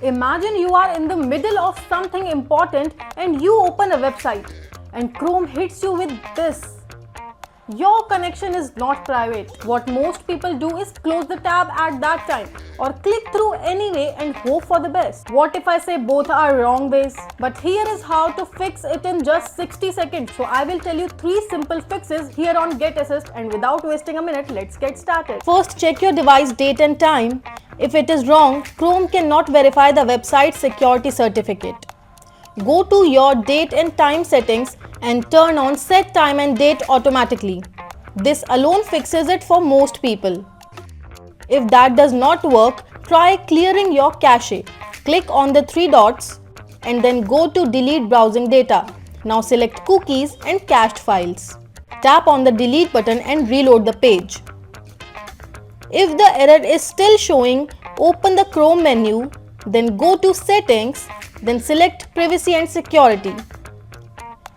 Imagine you are in the middle of something important and you open a website and Chrome hits you with this. Your connection is not private. What most people do is close the tab at that time or click through anyway and hope for the best. What if I say both are wrong ways? But here is how to fix it in just 60 seconds. So I will tell you 3 simple fixes here on Get Assist, and without wasting a minute, let's get started. First, check your device date and time. If it is wrong, Chrome cannot verify the website security certificate. Go to your date and time settings and turn on set time and date automatically. This alone fixes it for most people. If that does not work, try clearing your cache. Click on the 3 dots and then go to delete browsing data. Now select cookies and cached files. Tap on the delete button and reload the page. If the error is still showing, open the Chrome menu, then go to settings, then select privacy and security.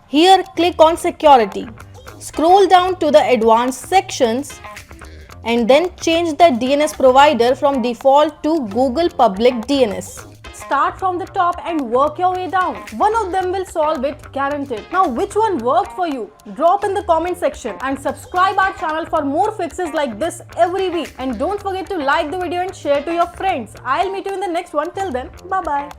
Here click on security. Scroll down to the advanced sections and then change the DNS provider from default to Google Public DNS. Start from the top and work your way down. One of them will solve it, guaranteed. Now which one worked for you? Drop in the comment section and subscribe our channel for more fixes like this every week. And don't forget to like the video and share to your friends. I'll meet you in the next one. Till then, bye bye.